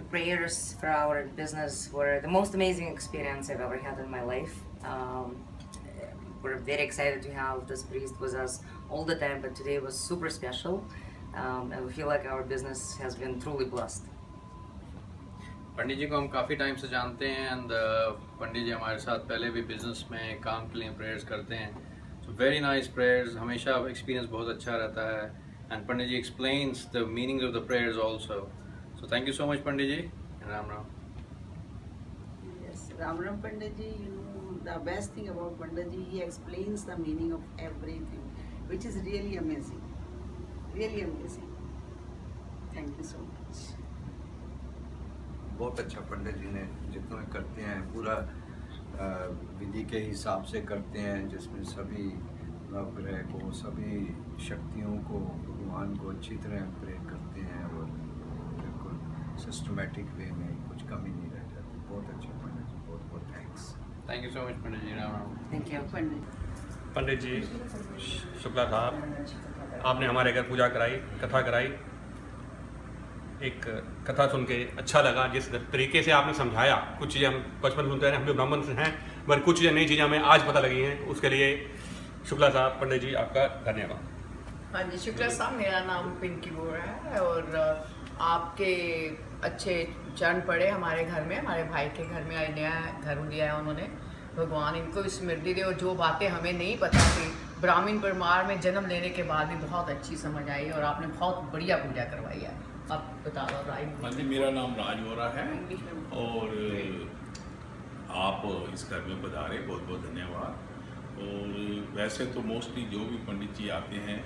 prayers for our business were the most amazing experience I've ever had in my life. We're very excited to have this priest with us all the time, but today was super special, and we feel like our business has been truly blessed. पंडित जी को हम काफ़ी time से जानते हैं and Pandit जी हमारे साथ पहले भी बिजनेस में काम के लिए प्रेयर्स करते हैं. सो वेरी नाइस प्रेयर्स, हमेशा एक्सपीरियंस बहुत अच्छा रहता है and Pandit ji explains the meaning of the prayers also. So thank you so much Pandit ji. Ram Ram. Yes, Ram Ram Pandit ji, you know, the best thing about Pandit ji, he explains the meaning of everything, which is really amazing. Really amazing. Thank you so much. बहुत अच्छा पंडित जी ने जितना करते हैं पूरा विधि के हिसाब से करते हैं, जिसमें सभी नवग्रह को, सभी शक्तियों को, भगवान को अच्छी तरह प्रेयर करते हैं और बिल्कुल सिस्टमेटिक वे में कुछ कमी नहीं रह जाती. बहुत अच्छा पंडित जी, बहुत बहुत thanks. Thank you so much Pandit ji. Ram Ram. Thank you. Pandit ji Shukla साहब, आपने हमारे घर पूजा कराई, कथा कराई. एक कथा सुन के अच्छा लगा. जिस तरीके से आपने समझाया, कुछ चीज़ें हम बचपन सुनते हैं, हम भी ब्राह्मण से हैं, मगर कुछ चीज़ें नई चीज़ें हमें आज पता लगी हैं. उसके लिए शुक्ला साहब, पंडित जी आपका धन्यवाद. हाँ जी, शुक्ला साहब, मेरा नाम पिंकी बोरा है और आपके अच्छे चरण पड़े हमारे घर में, हमारे भाई के घर में नया घर लिया है उन्होंने. भगवान इनको स्मृति दे और जो बातें हमें नहीं पता थी, ब्राह्मण परिवार में जन्म लेने के बाद भी बहुत अच्छी समझ आई और आपने बहुत बढ़िया पूजा करवाई है. आप बता दो. हाँ जी, मेरा नाम राज बोरा है और आप इस घर में पधारे, बहुत बहुत धन्यवाद. और वैसे तो मोस्टली जो भी पंडित जी आते हैं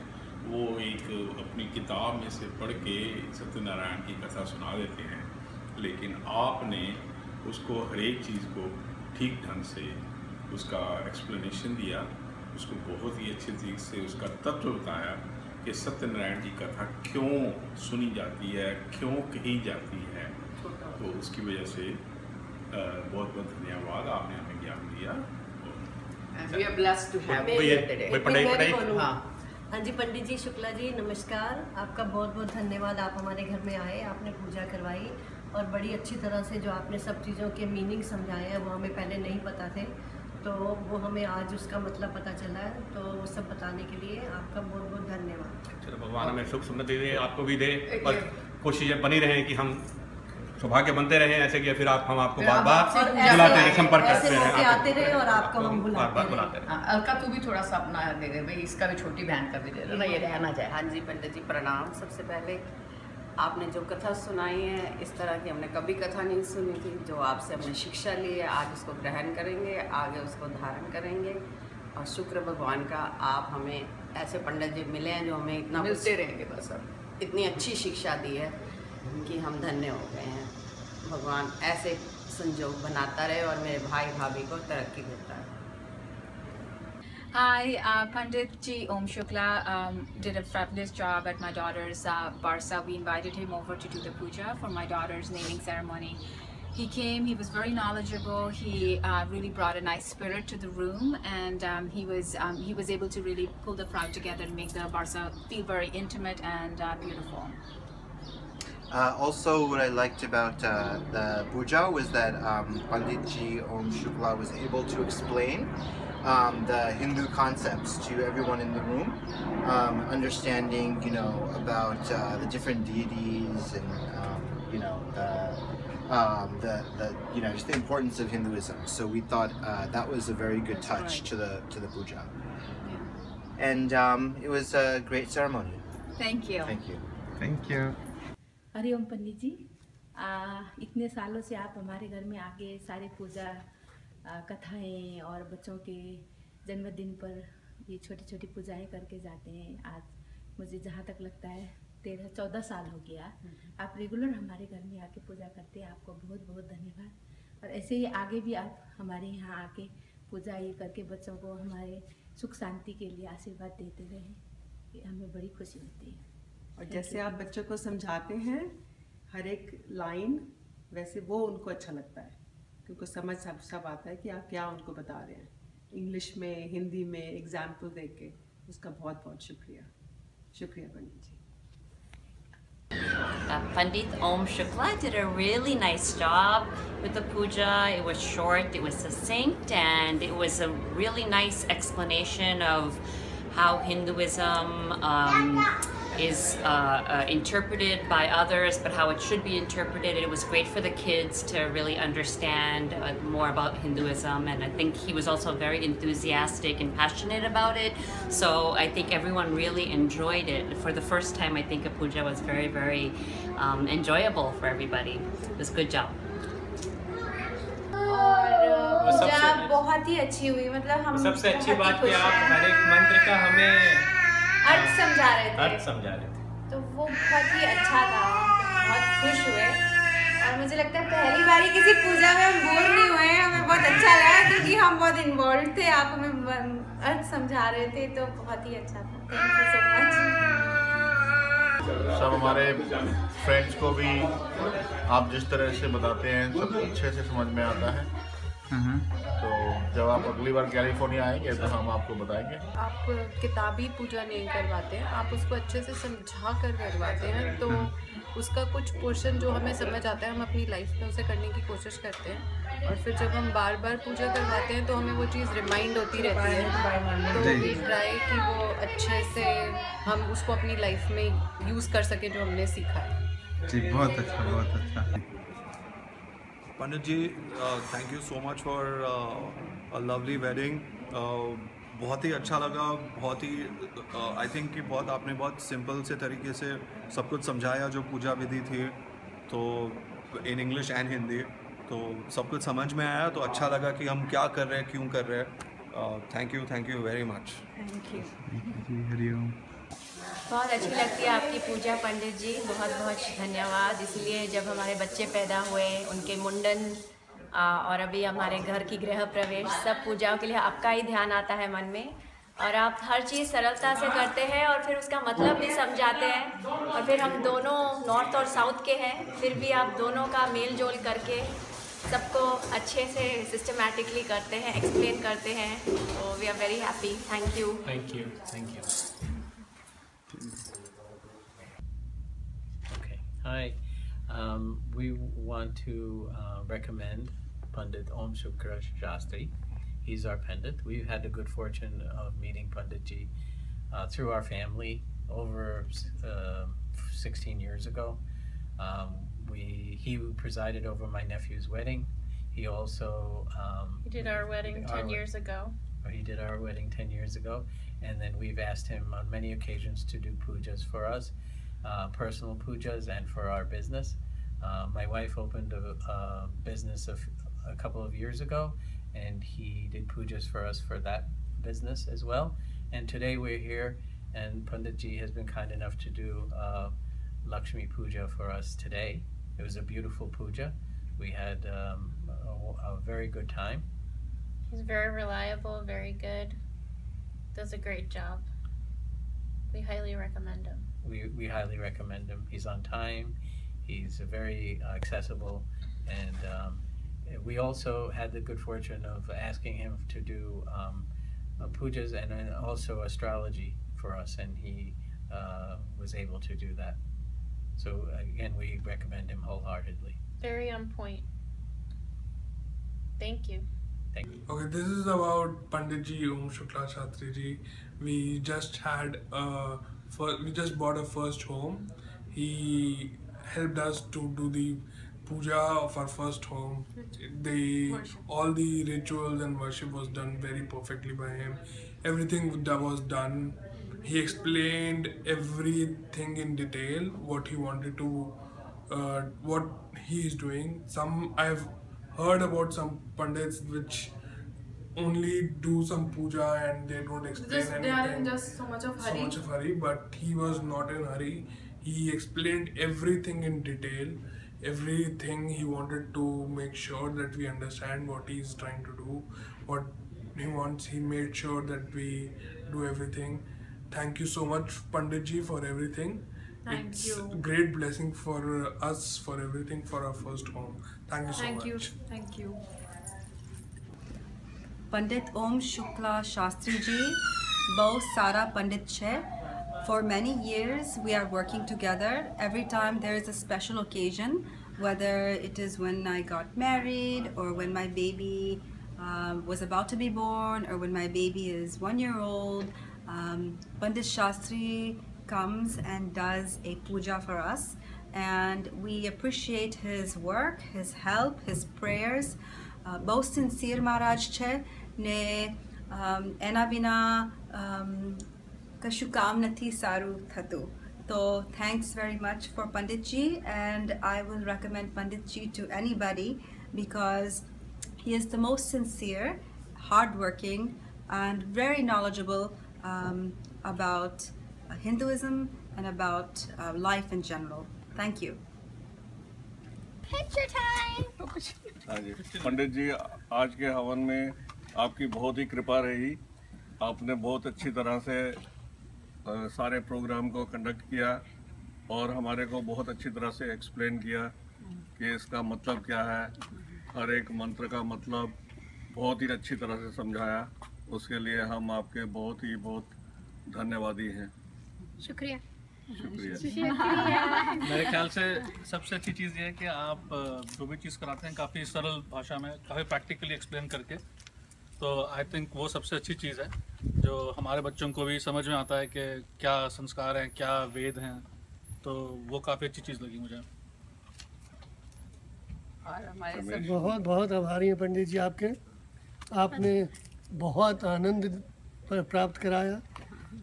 वो एक अपनी किताब में से पढ़ के सत्यनारायण की कथा सुना देते हैं, लेकिन आपने उसको हर एक चीज़ को ठीक ढंग से उसका एक्सप्लेनेशन दिया, उसको बहुत ही अच्छे तरीके से उसका तत्व बताया कि सत्यनारायण की कथा क्यों सुनी जाती है, क्यों कही जाती है. तो उसकी वजह से बहुत बहुत धन्यवाद, आपने हमें ज्ञान दिया. We are blessed to have you here today. हाँ जी, पंडित जी शुक्ला जी नमस्कार. आपका बहुत बहुत धन्यवाद. आप हमारे घर में आए, आपने पूजा करवाई और बड़ी अच्छी तरह से जो आपने सब चीज़ों के मीनिंग समझाए हैं वो हमें पहले नहीं पता थे, तो वो हमें आज उसका मतलब पता चला है. तो वो सब बताने के लिए आपका बहुत बहुत धन्यवाद. चलो, भगवान हमें सुख समृद्धि दे, आपको भी दे और कुछ चीज़ें बनी रहें कि हम सौभाग्य बनते रहें ऐसे कि फिर हम आपको बार बार बुलाते रहे, संपर्क करते रहे, आते रहे और आपको हम बुलाते रहे. अलका, तू भी थोड़ा सा अपना दे दे भाई, इसका भी छोटी बहन का भी दे दे ना, ये रहना जाए. हाँ जी पंडित जी प्रणाम. सबसे पहले आपने जो कथा सुनाई है, इस तरह की हमने कभी कथा नहीं सुनी थी. जो आपसे हमने शिक्षा ली है, आज उसको ग्रहण करेंगे, आगे उसको धारण करेंगे. और शुक्र भगवान का आप हमें ऐसे पंडित जी मिले हैं जो हमें इतना मिलते रहेंगे बस. अब इतनी अच्छी शिक्षा दी है कि हम धन्य हो गए हैं. भगवान ऐसे संजोग बनाता रहे और मेरे भाई भाभी को तरक्की देता है. Hi, Pandit Ji Om Shukla did a fabulous job at my daughter's Barsa. We invited him over to do the puja for my daughter's naming ceremony. He came, he was very knowledgeable, he really brought a nice spirit to the room, and he was able to really pull the crowd together and make the Barsa feel very intimate and beautiful. Also, what I liked about the puja was that Pandit Ji Om Shukla was able to explain the Hindu concepts to everyone in the room, understanding, you know, about the different deities and, you know, you know, just the importance of Hinduism. So we thought that was a very good touch to the puja, and it was a great ceremony. Thank you. Thank you. Thank you. Hariom पंडित जी, इतने सालों से आप हमारे घर में आके सारी पूजा कथाएं और बच्चों के जन्मदिन पर ये छोटी छोटी पूजाएं करके जाते हैं. आज मुझे जहाँ तक लगता है 13-14 साल हो गया आप रेगुलर हमारे घर में आके पूजा करते हैं. आपको बहुत बहुत धन्यवाद. और ऐसे ही आगे भी आप हमारे यहाँ आके पूजा ये करके बच्चों को हमारे सुख शांति के लिए आशीर्वाद देते रहें, ये हमें बड़ी खुशी होती है. और जैसे आप बच्चों को समझाते हैं हर एक लाइन, वैसे वो उनको अच्छा लगता है क्योंकि समझ सब आता है कि आप क्या उनको बता रहे हैं. इंग्लिश में, हिंदी में एग्जाम्पल देके के उसका बहुत बहुत शुक्रिया. शुक्रिया पंडित जी. Pandit Om Shukla did a really nice job with the puja. It was short, it was succinct, and it was a really nice explanation of how Hinduism is interpreted by others, but how it should be interpreted. It was great for the kids to really understand more about Hinduism, and I think he was also very enthusiastic and passionate about it. So I think everyone really enjoyed it. For the first time, I think a puja was very, very enjoyable for everybody. It was a good job. और पूजा बहुत ही अच्छी हुई, मतलब हम सबसे अच्छी बात कि आप हर एक मंत्र का हमें अर्थ समझा रहे थे, तो वो बहुत ही अच्छा था, बहुत खुश हुए। और मुझे लगता है पहली बारी किसी पूजा में हम बोर नहीं हुए, हमें बहुत अच्छा लगा क्योंकि हम बहुत इन्वॉल्व थे, आप हमें अर्थ समझा रहे थे, तो बहुत ही अच्छा था। Thank you so much. सब हमारे फ्रेंड्स को भी आप जिस तरह से बताते हैं सब अच्छे से समझ में आता है। तो जब आप अगली बार कैलिफोर्निया आएंगे तो हम आपको बताएंगे। आप किताबी पूजा नहीं करवाते हैं, आप उसको अच्छे से समझा कर करवाते हैं, तो उसका कुछ पोर्शन जो हमें समझ आता है हम अपनी लाइफ में उसे करने की कोशिश करते हैं, और फिर जब हम बार बार पूजा करवाते हैं तो हमें वो चीज़ रिमाइंड होती रहती है, तो वी ट्राई कि वो अच्छे से हम उसको अपनी लाइफ में यूज़ कर सकें जो हमने सीखा है। जी बहुत अच्छा, बहुत अच्छा। Pandit ji, thank you so much for a lovely wedding. बहुत ही अच्छा लगा, बहुत ही आई थिंक कि बहुत आपने बहुत सिंपल से तरीके से सब कुछ समझाया जो पूजा विधि थी, तो इन इंग्लिश एंड हिंदी, तो सब कुछ समझ में आया, तो अच्छा लगा कि हम क्या कर रहे हैं, क्यों कर रहे हैं। Thank you very much. Thank you ji, Hariom. बहुत अच्छी लगती है आपकी पूजा पंडित जी, बहुत बहुत धन्यवाद। इसलिए जब हमारे बच्चे पैदा हुए, उनके मुंडन और अभी हमारे घर की गृह प्रवेश, सब पूजाओं के लिए आपका ही ध्यान आता है मन में, और आप हर चीज़ सरलता से करते हैं और फिर उसका मतलब भी समझाते हैं। और फिर हम दोनों नॉर्थ और साउथ के हैं, फिर भी आप दोनों का मेल जोल करके सबको अच्छे से सिस्टमैटिकली करते हैं, एक्सप्लेन करते हैं, तो we are very happy. Thank you. Thank you, thank you. Okay, hi. We want to recommend Pandit Om Shukla Shastri. He's our Pandit. We've had the good fortune of meeting Pandit Ji through our family over 16 years ago. He presided over my nephew's wedding. He also He did our wedding 10 years ago. He did our wedding 10 years ago, and then we've asked him on many occasions to do pujas for us, personal pujas, and for our business. My wife opened a business a couple of years ago, and he did pujas for us for that business as well. And today we're here, and Pandit Ji has been kind enough to do Lakshmi Puja for us today. It was a beautiful puja. We had a very good time. He's very reliable, very good, does a great job. We highly recommend him. We highly recommend him. He's on time, he's very accessible, and we also had the good fortune of asking him to do pujas and also astrology for us, and he was able to do that. So again, we recommend him wholeheartedly. Very on point. Thank you. Thank you. Okay, this is about Pandit Ji Om Shukla Shastri Ji. We just bought a first home. He helped us to do the puja of our first home. All the rituals and worship was done very perfectly by him. Everything that was done, he explained everything in detail, what he wanted to, what he is doing. I've heard about some pandits which only do some puja and they don't explain anything. They are in just so much of hurry. But he was not in hurry. He explained everything in detail, everything. He wanted to make sure that we understand what he is trying to do, what he wants. He made sure that we do everything. Thank you so much, Pandit Ji, for everything. Thank you. It's a great blessing for us, for everything, for our first home. Thank you so much. Thank you. पंडित ओम शुक्ला शास्त्री जी बहुत सारा पंडित है, For many years, we are working together. Every time there is a special occasion, whether it is when I got married, or when my baby was about to be born, or when my baby is 1 year old, Pandit Shastri comes and does a puja for us. And we appreciate his work, his help, his prayers. બહુ sincere મહારાજ છે ને એના વિના કશું કામ નથી સારું થતું. So thanks very much for Panditji, and I will recommend Panditji to anybody because he is the most sincere, hardworking, and very knowledgeable about Hinduism and about life in general. Thank you. Picture time. हाँ जी, पंडित जी आज के हवन में आपकी बहुत ही कृपा रही. आपने बहुत अच्छी तरह से सारे प्रोग्राम को कंडक्ट किया और हमारे को बहुत अच्छी तरह से एक्सप्लेन किया कि इसका मतलब क्या है. हर एक मंत्र का मतलब बहुत ही अच्छी तरह से समझाया. उसके लिए हम आपके बहुत धन्यवादी हैं. शुक्रिया. मेरे ख्याल से सबसे अच्छी चीज़ ये है कि आप जो भी चीज़ कराते हैं काफ़ी सरल भाषा में, काफ़ी प्रैक्टिकली एक्सप्लेन करके. तो आई थिंक वो सबसे अच्छी चीज़ है जो हमारे बच्चों को भी समझ में आता है कि क्या संस्कार हैं, क्या वेद हैं. तो वो काफ़ी अच्छी चीज़ लगी मुझे. और हमारे बहुत आभारी हैं पंडित जी आपके. आपने बहुत आनंद प्राप्त कराया,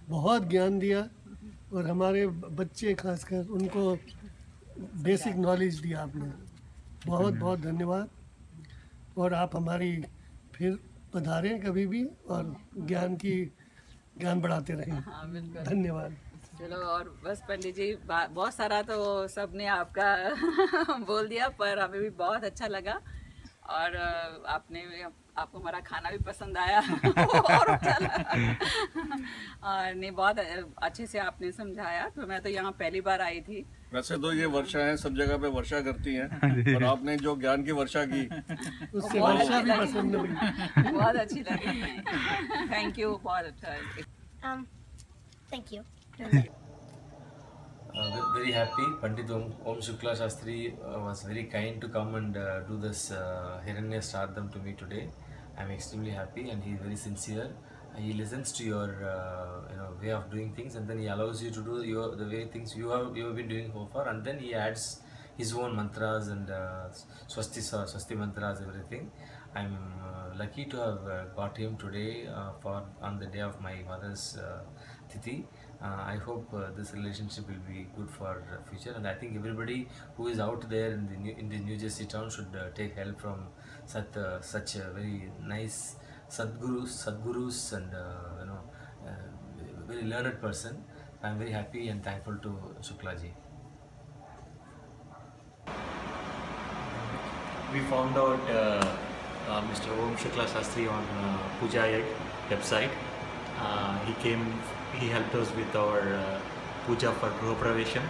बहुत ज्ञान दिया और हमारे बच्चे खासकर उनको बेसिक नॉलेज दिया आपने. बहुत धन्यवाद. और आप हमारी फिर पधारें कभी भी और ज्ञान बढ़ाते रहें. हाँ, बिल्कुल. धन्यवाद. चलो, और बस पंडित जी बहुत सारा तो सबने आपका बोल दिया, पर हमें भी बहुत अच्छा लगा और आपको हमारा खाना भी पसंद आया और अच्छा लगा. और नहीं, बहुत अच्छे से आपने समझाया. तो मैं तो यहाँ पहली बार आई थी. वैसे तो ये वर्षा है, सब जगह पे वर्षा करती हैं, और आपने जो ज्ञान की वर्षा की उससे वर्षा भी पसंद लगी. बहुत अच्छी लगी. Thank you. बहुत अच्छा. Thank you. Very happy. Pandit Om Shukla Shastri was very kind to come and do this Hiranya Shraddham to me today. I'm extremely happy, and he's very sincere. He listens to your way of doing things, and then he allows you to do the way things you have been doing so far, and then he adds his own mantras and swasti mantras, everything. I'm lucky to have got him today on the day of my mother's Tithi. I hope this relationship will be good for future, and I think everybody who is out there in the New Jersey town should take help from such a very nice Sadgurus and very learned person. I am very happy and thankful to Shukla ji. We found out Mr. Om Shukla Shastri on Puja website. He helped us with our puja for Gruha Pravesham.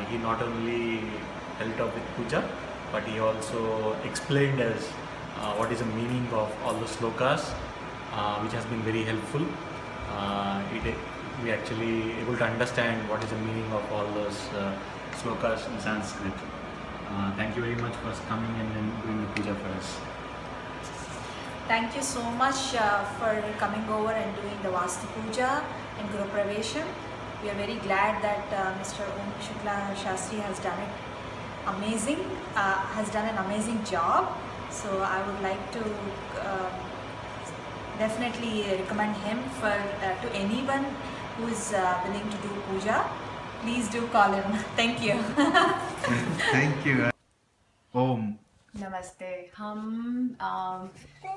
He not only helped out with puja, but he also explained us what is the meaning of all the slokas, which has been very helpful. We actually able to understand what is the meaning of all those slokas in Sanskrit. Thank you very much for coming and doing the puja for us. Thank you so much for coming over and doing the Vastu Puja and Guru Pravesham. We are very glad that Mr. Om Shukla Shastri has done an amazing job. So I would like to definitely recommend him to anyone who is willing to do puja. Please do call him. Thank you. Thank you. Om. नमस्ते. हम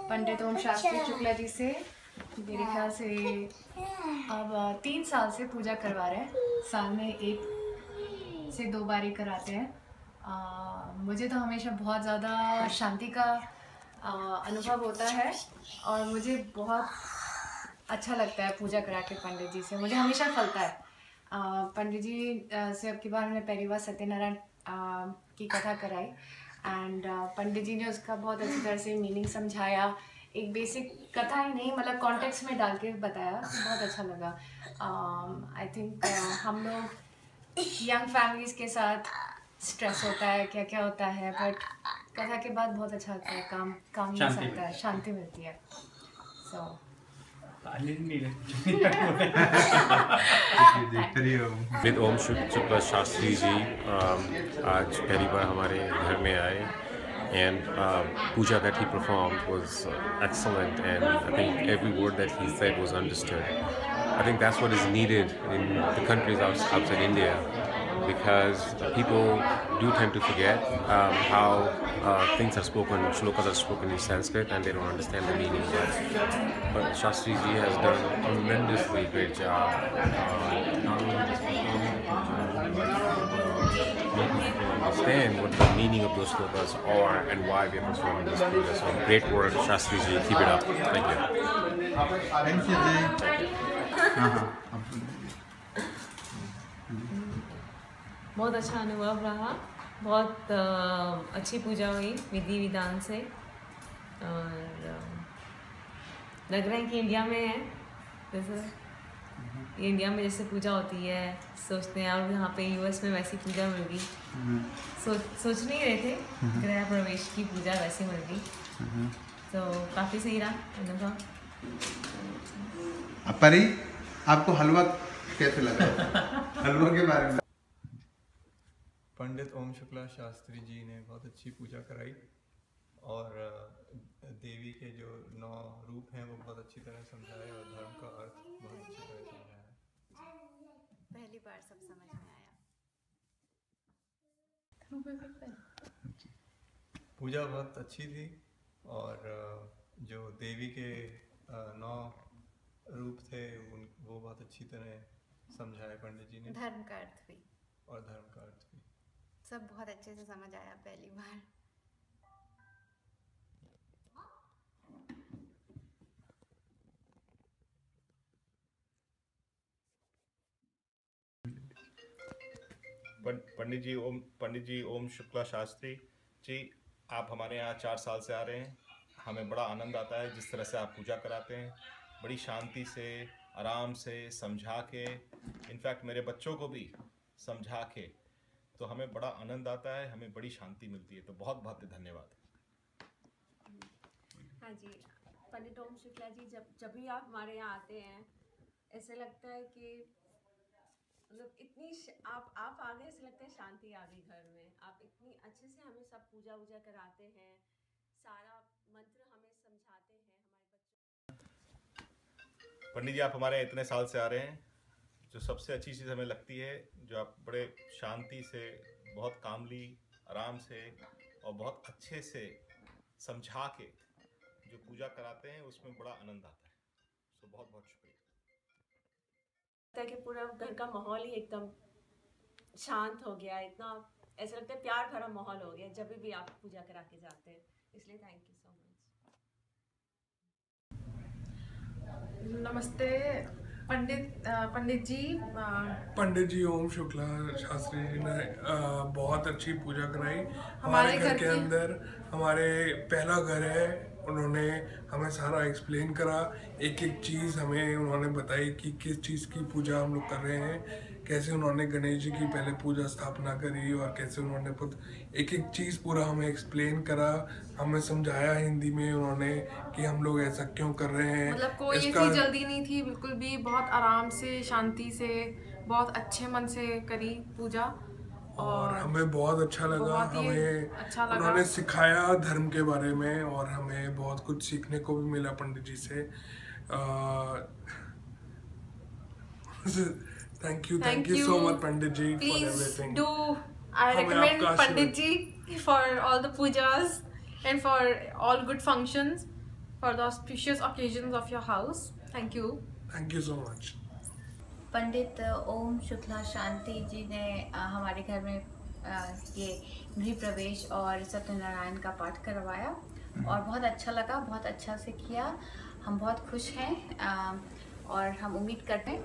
पंडित ओम शास्त्री शुक्ला जी से मेरे ख्याल से अब 3 साल से पूजा करवा रहे हैं. साल में 1 से 2 बार ही कराते हैं. मुझे तो हमेशा बहुत ज़्यादा शांति का अनुभव होता है और मुझे बहुत अच्छा लगता है पूजा करा के पंडित जी से. मुझे हमेशा फलता है. पंडित जी से अब की बार हमने पहली बार सत्यनारायण की कथा कराई एंड पंडित जी ने उसका बहुत अच्छी तरह से मीनिंग समझाया एक बेसिक कथा ही नहीं मतलब कॉन्टेक्स्ट में डाल के बताया, बहुत अच्छा लगा। आई थिंक हम लोग यंग फैमिलीज़ के साथ स्ट्रेस होता है, क्या क्या होता है, बट कथा के बाद बहुत अच्छा लगता है, काम मिल सकता है, शांति मिलती है। सो विद ओम शुक्ला शास्त्री जी आज पहली बार हमारे घर में आए and puja that he performed was excellent, and I think every word that he said was understood. I think that's what is needed in the countries outside India, because people do tend to forget how things are spoken, shlokas are spoken in Sanskrit, and they don't understand the meaning. But Shastri ji has done a tremendously great job. Not only just making people understand what the meaning of those shlokas are and why we are performing this puja. So great work, Shastri ji. Keep it up. Thank you. Thank you, Jay. बहुत अच्छा अनुभव रहा, बहुत अच्छी पूजा हुई विधि विधान से, और लग रहा है कि इंडिया में है जैसे इंडिया में जैसे पूजा होती है सोचते हैं, और यहाँ पे यूएस में वैसी पूजा मिल गई। सोच नहीं रहे थे गृह प्रवेश की पूजा वैसे मिल गई, तो काफ़ी सही रहा अनुभव। परी, आपको हलवा कैसे लगा? हलवा के बारे में। पंडित ओम शुक्ला शास्त्री जी ने बहुत अच्छी पूजा कराई, और देवी के जो 9 रूप हैं वो बहुत अच्छी तरह समझाए, और धर्म का अर्थ बहुत अच्छी तरह समझाया। पहली बार सब समझ में आया। पूजा बहुत अच्छी थी, और जो देवी के 9 रूप थे वो बहुत अच्छी तरह समझाए पंडित जी ने। धर्म का अर्थ भी, और धर्म का अर्थ भी सब बहुत अच्छे से समझ आया पहली बार। पंडित जी ओम शुक्ला शास्त्री जी, आप हमारे यहाँ 4 साल से आ रहे हैं। हमें बड़ा आनंद आता है जिस तरह से आप पूजा कराते हैं, बड़ी शांति से, आराम से समझा के, इनफैक्ट मेरे बच्चों को भी समझा के, तो हमें बड़ा आनंद आता है, हमें बड़ी शांति मिलती है। तो बहुत बहुत धन्यवाद। हाँ जी, पंडित ओम शुक्ला जी, जब भी आप हमारे यहाँ आते हैं ऐसे लगता है कि मतलब इतनी आप आ गए, ऐसे लगता है शांति आ गई घर में। आप इतनी अच्छे से हमें सब पूजा वूजा कराते हैं, सारा मंत्र हमें समझाते हैं हमारे बच्चों। पंडित जी, आप हमारे इतने साल से आ रहे हैं, जो सबसे अच्छी चीज़ हमें लगती है, जो आप बड़े शांति से, बहुत कामली, आराम से और बहुत अच्छे से समझा के जो पूजा कराते हैं, उसमें बड़ा आनंद आता है। तो बहुत बहुत शुक्रिया। लगता है कि पूरा घर का माहौल ही एकदम शांत हो गया, इतना ऐसा लगता है प्यार भरा माहौल हो गया जब भी आप पूजा करा के जाते हैं, इसलिए थैंक यू सो मच। नमस्ते पंडित जी ओम शुक्ला शास्त्री जी ने बहुत अच्छी पूजा कराई हमारे घर के अंदर। हमारे पहला घर है, उन्होंने हमें सारा एक्सप्लेन करा, एक एक चीज़ हमें उन्होंने बताई कि किस चीज़ की पूजा हम लोग कर रहे हैं, कैसे उन्होंने गणेश जी की पहले पूजा स्थापना करी, और कैसे उन्होंने एक एक चीज़ पूरा हमें एक्सप्लेन करा, हमें समझाया हिंदी में उन्होंने कि हम लोग ऐसा क्यों कर रहे हैं। मतलब कोई ऐसी जल्दी नहीं थी, बिल्कुल भी बहुत आराम से, शांति से, बहुत अच्छे मन से करी पूजा, और हमें बहुत अच्छा लगा। हमें अच्छा लगा। उन्होंने सिखाया धर्म के बारे में, और हमें बहुत कुछ सीखने को भी मिला पंडित जी से। Thank you so much Pandit ji for everything. I recommend Pandit ji for all the pujas and for all good functions, for the auspicious occasions of your house. Thank you. Thank you so much. पंडित ओम शुक्ला शांति जी ने हमारे घर में ये गृह प्रवेश और सत्यनारायण का पाठ करवाया, और बहुत अच्छा लगा, बहुत अच्छा से किया। हम बहुत खुश हैं, और हम उम्मीद करते हैं,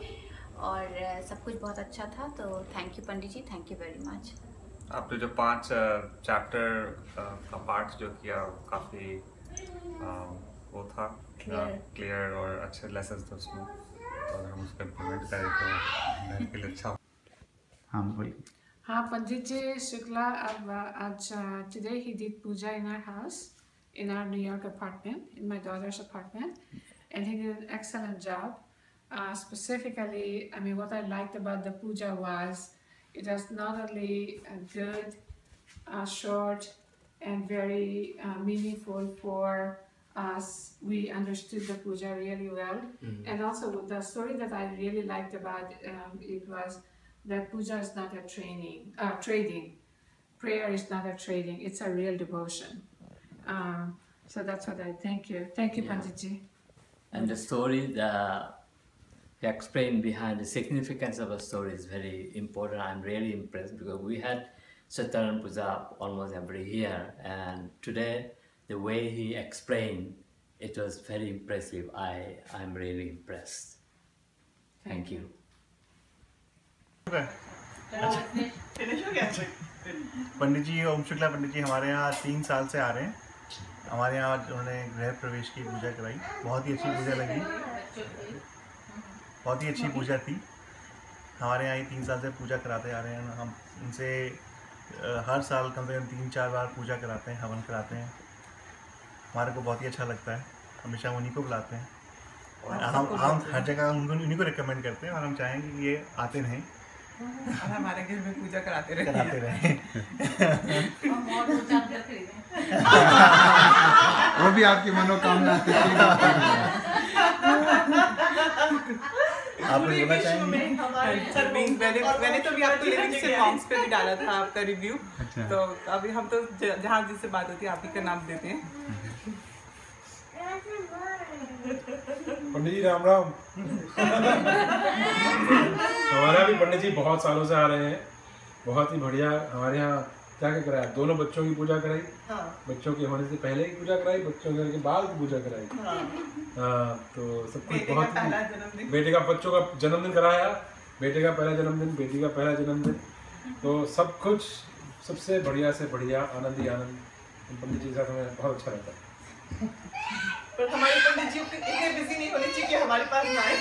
और सब कुछ बहुत अच्छा था। तो thank you Pandit ji, thank you very much. आपने जो 5 चैप्टर का पाठ जो किया काफ़ी वो था क्लियर और अच्छे लेसन थे उसमें, तो अगर हम उसको इम्प्लीमेंट करें तो घर के लिए अच्छा। हाँ बोलिए। हाँ, Pandit Ji Shukla, today he did puja in our house, in our New York apartment, in my daughter's apartment, and he did an excellent job. Specifically, I mean, what I liked about the puja was it was not only good, short, and very meaningful for us. We understood the puja really well, and also the story that I really liked about it was that puja is not a trading. Prayer is not a trading. It's a real devotion. So that's what I thank you. Thank you, Pandit Ji. And the story, the explain behind the significance of a story is very important. I'm really impressed because we had Satyanan Puja almost every year, and today the way he explained it was very impressive. I'm really impressed. Thank you. Pandit जी ओम शुक्ला पंडित जी हमारे यहाँ 3 साल से आ रहे हैं। हमारे यहाँ उन्होंने गृह प्रवेश की पूजा कराई, बहुत ही अच्छी पूजा लगी, बहुत ही अच्छी पूजा थी। हमारे यहाँ 3 साल से पूजा कराते आ रहे हैं। हम उनसे हर साल कम से कम 3-4 बार पूजा कराते हैं, हवन कराते हैं। हमारे को बहुत ही अच्छा लगता है, हमेशा उन्हीं को बुलाते हैं और हम हर जगह उन्हीं को रिकमेंड करते हैं और हम चाहेंगे कि ये आते रहें और हमारे घर में पूजा कराते रहें। वो भी आपकी मनोकामना आप बोलना चाहेंगे? मैंने तो अभी आपको लिरिक्स से सॉन्ग्स पे भी डाला था आपका रिव्यू। तो अभी हम तो जहाँ जिससे बात होती है आप ही का नाम देते हैं। पंडित जी राम राम। हमारा भी पंडित जी बहुत सालों से आ रहे हैं, बहुत ही बढ़िया। हमारे यहाँ क्या क्या कराया, दोनों बच्चों की पूजा कराई, बच्चों के होने से पहले की पूजा कराई, बच्चों के होने के बाद की पूजा कराई। तो सब कुछ बहुत ही, बेटे का बच्चों का जन्मदिन कराया, बेटे का पहला जन्मदिन, बेटी का पहला जन्मदिन, तो सब कुछ सबसे बढ़िया से बढ़िया, आनंद ही आनंद। पंडित जी के साथ हमें बहुत अच्छा लगता है। पर हमारे पंडित जी इतने बिजी नहीं होने चाहिए कि हमारे पास ना आए।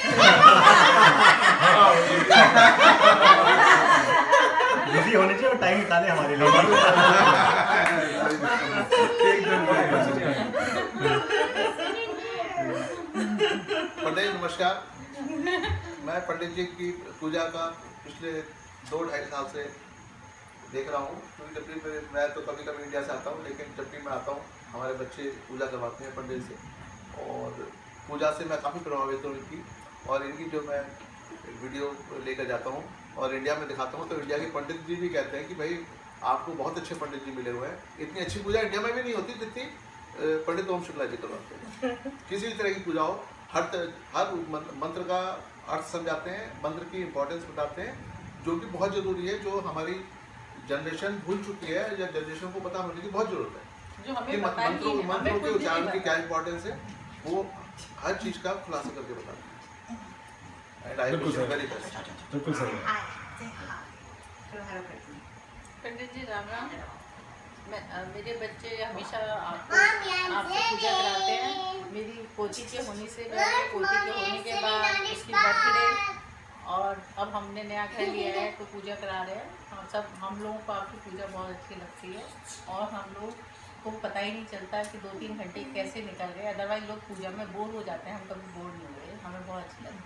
बिजी होने चाहिए और टाइम निकाले हमारे लिए। पंडित नमस्कार, मैं पंडित जी की पूजा का पिछले 2-2.5 साल से देख रहा हूँ। क्योंकि जब भी मैं तो कभी कभी इंडिया से आता हूँ, लेकिन जब भी मैं आता हूँ हमारे बच्चे पूजा करवाते हैं पंडित से, और पूजा से मैं काफ़ी प्रभावित हूँ इनकी। और इनकी जो मैं वीडियो लेकर जाता हूँ और इंडिया में दिखाता हूँ, तो इंडिया के पंडित जी भी कहते हैं कि भाई आपको बहुत अच्छे पंडित जी मिले हुए हैं। इतनी अच्छी पूजा इंडिया में भी नहीं होती जितनी पंडित ओम शुक्ला जी करवाते हैं। किसी भी तरह की पूजा हो, हर मंत्र का अर्थ समझाते हैं, मंत्र की इम्पोर्टेंस बताते हैं, जो कि बहुत ज़रूरी है, जो हमारी जनरेशन भूल चुकी है या जनरेशन को पता होने की बहुत ज़रूरत है कि मंत्रों के उच्चारण की क्या इम्पोर्टेंस है, वो हर चीज़ का खुलासा करके बताते हैं। पंडित जी राम राम। मेरे बच्चे हमेशा आपसे पूजा कराते हैं। मेरी पोती के होने से पहले, पोती के होने के बाद, उसकी बर्थडे, और अब हमने नया घर लिया है तो पूजा करा रहे हैं। हम लोगों को आपकी पूजा बहुत अच्छी लगती है और हम लोग को पता ही नहीं चलता कि 2-3 घंटे कैसे निकल गए। अदरवाइज लोग पूजा में बोर हो जाते हैं, हम कभी बोर नहीं हुए, हमें बहुत अच्छा लगा।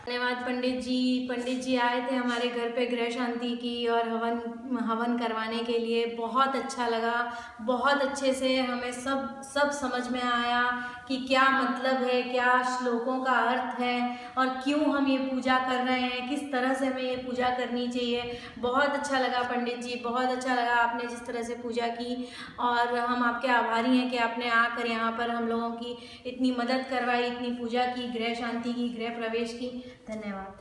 धन्यवाद पंडित जी आए थे हमारे घर पे गृह शांति की और हवन करवाने के लिए। बहुत अच्छा लगा, बहुत अच्छे से हमें सब समझ में आया कि क्या मतलब है, क्या श्लोकों का अर्थ है और क्यों हम ये पूजा कर रहे हैं, किस तरह से हमें ये पूजा करनी चाहिए। बहुत अच्छा लगा पंडित जी, बहुत अच्छा लगा आपने जिस तरह से पूजा की, और हम आपके आभारी हैं कि आपने आकर यहाँ पर हम लोगों की इतनी मदद करवाई, इतनी पूजा की, गृह शांति की, गृह प्रवेश की। धन्यवाद।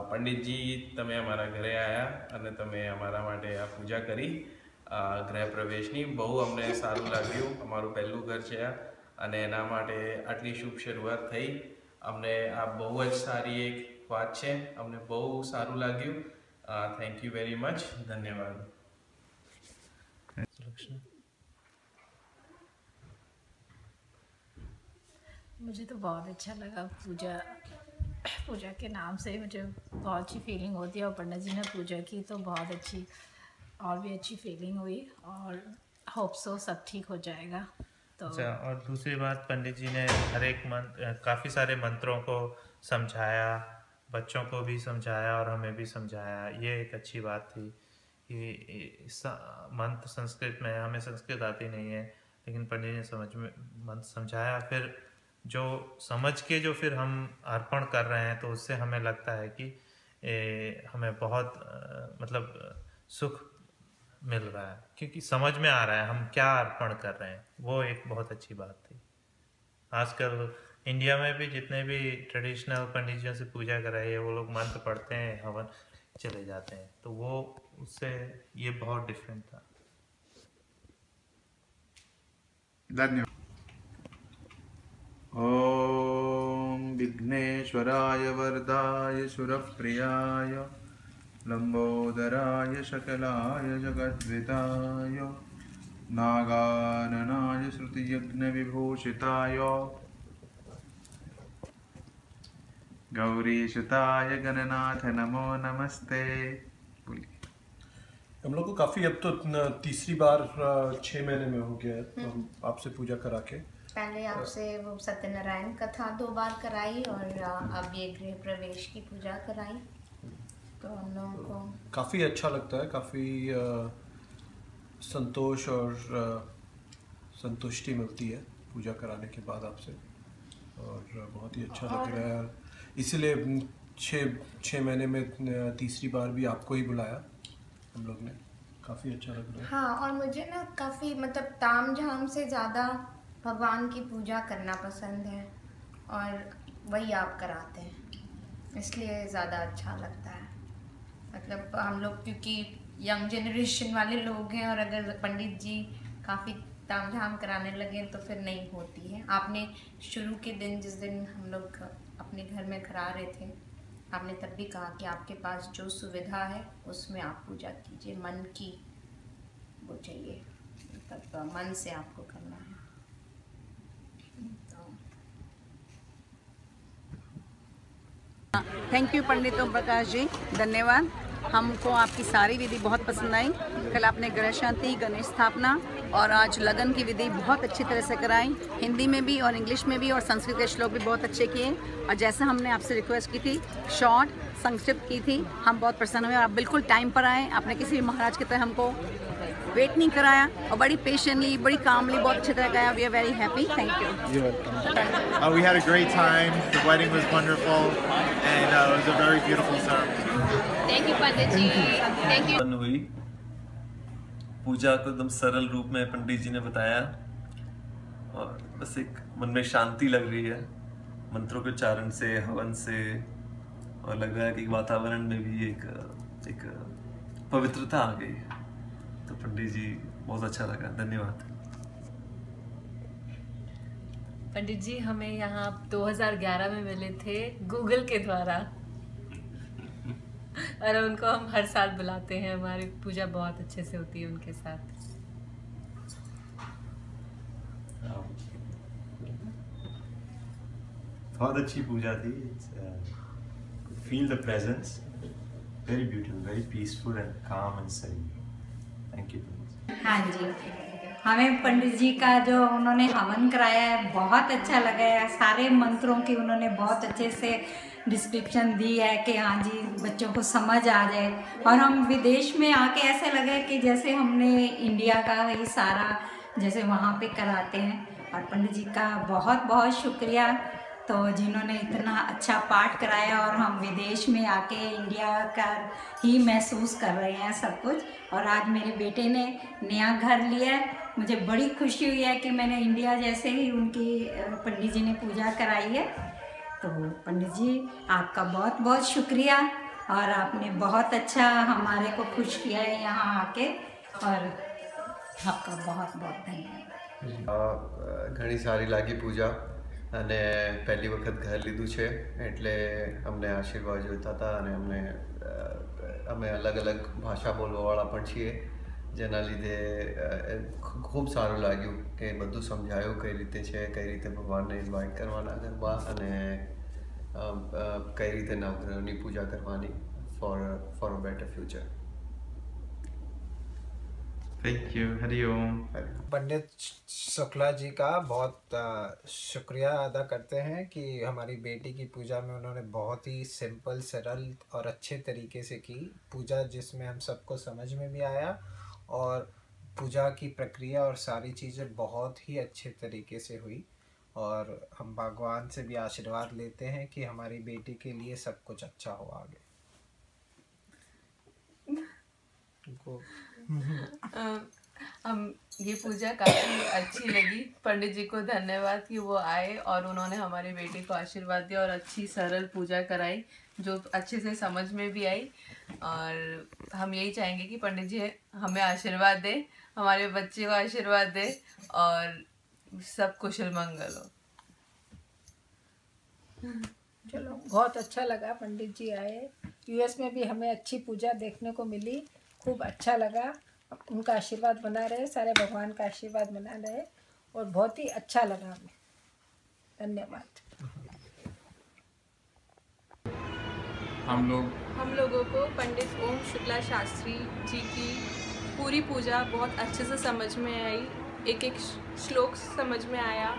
पंडित जी તમે અમારા ઘરે આવ્યા અને તમે અમારા માટે આ પૂજા કરી ગૃહ પ્રવેશની, બહુ અમને સારું લાગ્યું। અમારું પહેલું ઘર છે અને એના માટે આટલી શુભ શરૂઆત થઈ, અમને આ બહુ જ સારી એક વાત છે, અમને બહુ સારું લાગ્યું। થેન્ક યુ વેરી મચ, ધન્યવાદ। मुझे तो बहुत अच्छा लगा। पूजा के नाम से मुझे बहुत अच्छी फीलिंग होती है और पंडित जी ने पूजा की तो बहुत अच्छी और भी अच्छी फीलिंग हुई और होप सो सब ठीक हो जाएगा। तो अच्छा, और दूसरी बात, पंडित जी ने हर एक काफ़ी सारे मंत्रों को समझाया, बच्चों को भी समझाया और हमें भी समझाया। ये एक अच्छी बात थी कि मंत्र संस्कृत में, हमें संस्कृत आती नहीं है, लेकिन पंडित ने मंत्र समझाया। फिर जो समझ के जो फिर हम अर्पण कर रहे हैं तो उससे हमें लगता है कि हमें बहुत मतलब सुख मिल रहा है, क्योंकि समझ में आ रहा है हम क्या अर्पण कर रहे हैं। वो एक बहुत अच्छी बात थी। आजकल इंडिया में भी जितने भी ट्रेडिशनल पंडितों से पूजा कराई है, वो लोग मंत्र पढ़ते हैं, हवन चले जाते हैं, तो वो उससे ये बहुत डिफरेंट था। धन्यवाद। ओम विघ्नेश्वराय वरदाय सुरप्रियाय लंबोदराय शकलाय जगद्विताय नागाननाय श्रुतियज्ञ विभूषिताय गौरीसुताय गणनाथ नमो नमस्ते। हम लोग को काफ़ी अब तो तीसरी बार 6 महीने में हो गया है तो हम आपसे पूजा करा के। पहले आपसे वो सत्यनारायण कथा 2 बार कराई और अब ये गृह प्रवेश की पूजा कराई, तो हम लोगों को काफ़ी अच्छा लगता है, काफ़ी संतोष और संतुष्टि मिलती है पूजा कराने के बाद आपसे, और बहुत ही अच्छा लग रहा है। इसीलिए 6 महीने में तीसरी बार भी आपको ही बुलाया हम लोग ने। काफ़ी अच्छा लग रहा है। हाँ, और मुझे ना काफ़ी मतलब ताम झाम से ज़्यादा भगवान की पूजा करना पसंद है और वही आप कराते हैं, इसलिए ज़्यादा अच्छा लगता है। मतलब हम लोग क्योंकि यंग जनरेशन वाले लोग हैं और अगर पंडित जी काफ़ी ताम झाम कराने लगे तो फिर नहीं होती है। आपने शुरू के दिन, जिस दिन हम लोग अपने घर में करा रहे थे, आपने तब भी कहा कि आपके पास जो सुविधा है उसमें आप पूजा कीजिए, मन की वो चाहिए, मतलब मन से आपको करना है। थैंक यू पंडित ओम प्रकाश जी, धन्यवाद। हमको आपकी सारी विधि बहुत पसंद आई। कल आपने गणेश शांति, गणेश स्थापना और आज लगन की विधि बहुत अच्छी तरह से कराई, हिंदी में भी और इंग्लिश में भी, और संस्कृत के श्लोक भी बहुत अच्छे किए। और जैसा हमने आपसे रिक्वेस्ट की थी, शॉर्ट संक्षिप्त की थी, हम बहुत प्रसन्न हुए। आप बिल्कुल टाइम पर आए, आपने किसी भी महाराज की तरह हमको वेट नहीं कराया और बड़ी पेशेंटली, बड़ी कामली, बहुत अच्छी तरह कराया। We are very happy, thank you. We had a great time. The wedding was wonderful, and it was a very beautiful ceremony. Thank you Pandit ji, thank you। हुई पूजा को एकदम सरल रूप में पंडित जी ने बताया और बस एक मन में शांति लग रही है मंत्रों के उच्चारण से, हवन से, और लग रहा है कि वातावरण में भी एक पवित्रता आ गई है। तो पंडित जी बहुत अच्छा लगा, धन्यवाद। पंडित जी हमें यहाँ 2011 में मिले थे गूगल के द्वारा और उनको हम हर साल बुलाते हैं, हमारी पूजा बहुत अच्छे से होती है उनके साथ। बहुत अच्छी पूजा थी। Feel the presence, very beautiful, very peaceful and calm and serene. Thank you. हाँ जी, हमें पंडित जी का जो उन्होंने हवन कराया है बहुत अच्छा लगा है। सारे मंत्रों की उन्होंने बहुत अच्छे से डिस्क्रिप्शन दी है कि हाँ जी बच्चों को समझ आ जाए, और हम विदेश में आके ऐसे लगे कि जैसे हमने इंडिया का ही सारा जैसे वहाँ पे कराते हैं। और पंडित जी का बहुत बहुत शुक्रिया, तो जिन्होंने इतना अच्छा पाठ कराया और हम विदेश में आके इंडिया का ही महसूस कर रहे हैं सब कुछ। और आज मेरे बेटे ने नया घर लिया है, मुझे बड़ी खुशी हुई है कि मैंने इंडिया जैसे ही उनकी पंडित जी ने पूजा कराई है। तो पंडित जी आपका बहुत बहुत शुक्रिया, और आपने बहुत अच्छा हमारे को खुश किया है यहाँ आके, और आपका बहुत बहुत धन्यवाद। घणी सारी लागी पूजा અને પહેલી વખત ઘર લીધું છે એટલે અમને આશીર્વાદ જોઈતા હતા, અને અમે અલગ અલગ ભાષા બોલવાવાળા પણ છીએ જેના લીધે ખૂબ સારું લાગ્યું કે બધું સમજાયું કઈ રીતે છે, કઈ રીતે ભગવાનને ઇન્વાઇટ કરવાના ગરબા અને કઈ રીતે નવગ્રહની પૂજા કરવાની for a better future. Thank you. Hariom. Pandit Shukla ji का बहुत शुक्रिया अदा करते हैं कि हमारी बेटी की पूजा में उन्होंने बहुत ही सिंपल, सरल और अच्छे तरीके से की पूजा, जिसमें हम सबको समझ में भी आया और पूजा की प्रक्रिया और सारी चीज़ें बहुत ही अच्छे तरीके से हुई. और हम भगवान से भी आशीर्वाद लेते हैं कि हमारी बेटी के लिए सब कुछ अच्छा हो आगे. हम ये पूजा काफ़ी अच्छी लगी. पंडित जी को धन्यवाद कि वो आए और उन्होंने हमारी बेटी को आशीर्वाद दिया और अच्छी सरल पूजा कराई जो अच्छे से समझ में भी आई. और हम यही चाहेंगे कि पंडित जी हमें आशीर्वाद दे, हमारे बच्चे को आशीर्वाद दे और सब कुशल मंगल हो. चलो, बहुत अच्छा लगा पंडित जी आए. यूएस में भी हमें अच्छी पूजा देखने को मिली, खूब अच्छा लगा. उनका आशीर्वाद बना रहे, सारे भगवान का आशीर्वाद बना रहे और बहुत ही अच्छा लगा हमें. धन्यवाद. हम लोगों को पंडित ओम शुक्ला शास्त्री जी की पूरी पूजा बहुत अच्छे से समझ में आई. एक एक श्लोक समझ में आया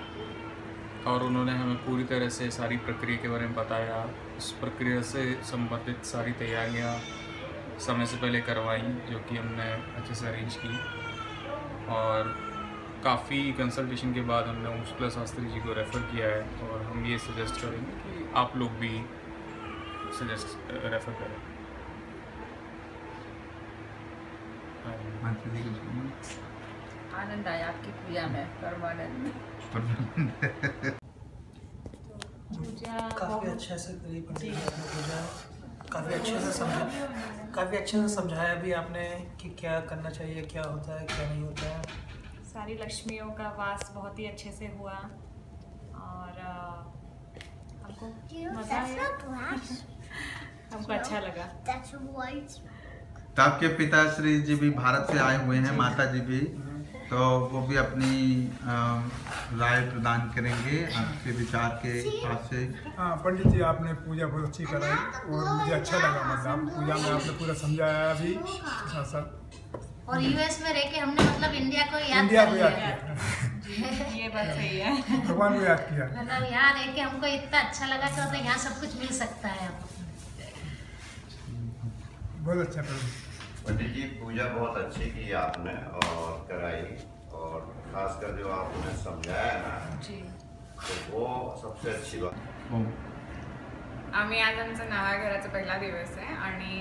और उन्होंने हमें पूरी तरह से सारी प्रक्रिया के बारे में बताया. उस प्रक्रिया से संबंधित सारी तैयारियां समय से पहले करवाई जो कि हमने अच्छे से अरेंज की. और काफ़ी कंसल्टेशन के बाद हमने ओम शुक्ला शास्त्री जी को रेफ़र किया है और हम ये सजेस्ट करेंगे कि आप लोग भी रेफ़र करें. आनंद आया आपकी पूजा में, परमानंद में. काफ़ी अच्छे से करी पंडित जी ने पूजा. काफ़ी अच्छे से समझाया भी आपने कि क्या करना चाहिए, क्या होता है, क्या नहीं होता है. सारी लक्ष्मियों का वास बहुत ही अच्छे से हुआ और हमको मज़ा आया, हमको अच्छा लगा. तो आपके पिताश्री जी भी भारत से आए हुए हैं, माता जी भी, तो वो भी अपनी राय प्रदान करेंगे आपके विचार के हिसाब से. हाँ पंडित जी, आपने पूजा बहुत अच्छी कराई और मुझे अच्छा लगा. मतलब पूजा में आपने पूरा समझाया भी साथ साथ. और यूएस में रह के हमने मतलब इंडिया को याद किया. ये बात सही है. भगवान को याद किया. मतलब यहाँ रह के हमको इतना अच्छा लगा कि मतलब यहाँ सब कुछ मिल सकता है. बहुत अच्छा पंडित जी, पूजा बहुत अच्छी की आपने और कराई, और खासकर जो आपने समझाया ना जी, तो वो सबसे अच्छी बात. आम्ही आज आमचा नव्या घराचा पहिला दिवस आहे आणि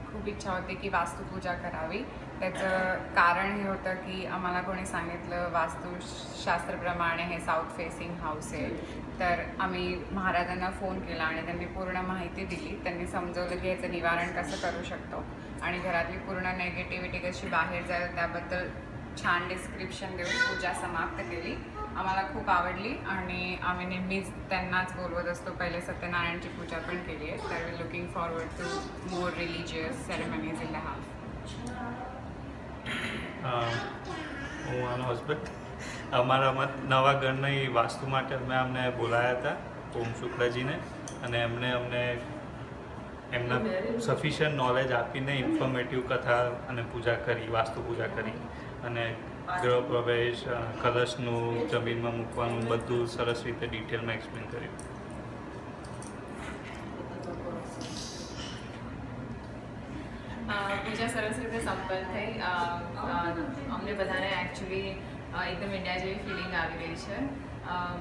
खूप इच्छा होती की वास्तुपूजा करावी. त्याचं कारण हे होतं की आम्हाला कोणी सांगितलं वास्तुशास्त्रप्रमाणे हे साऊथ फेसिंग हाऊस आहे. तर आम्ही महाराजांना फ़ोन केला आणि त्यांनी पूर्ण माहिती दिली. त्यांनी समजवलं की याचं निवारण कसं करू शकतो आणि घरातली पूर्ण नेगेटिव्हिटी कशी बाहेर जाईल त्याबद्दल छान डिस्क्रिप्शन देऊन पूजा समाप्त केली. आम्हाला खूप आवडली आणि आम्ही नेहमीच त्यांनाच बोलवत असतो. पहिले सत्यनारायणची पूजा पण केली आहे. तर we looking forward to more religious ceremonies in the house. હું આનો હસબન્ડ. અમારા નવા ઘરની વાસ્તુ માટે અમે અમને બોલાયા હતા ઓમ શુક્લાજીને, અને એમણે અમને એમના સફિશિયન્ટ નોલેજ આપીને ઇન્ફોર્મેટિવ કથા અને પૂજા કરી, વાસ્તુ પૂજા કરી, અને ગૃહ પ્રવેશ, કલશનું જમીનમાં મૂકવાનું બધું સરસ રીતે ડિટેલમાં એક્સપ્લેન કર્યું. પૂજા સરસ રીતે સંપન્ન થઈ. અમને બધાને એકચ્યુઅલી એકદમ ઇન્ડિયા જેવી ફિલિંગ આવી રહી છે.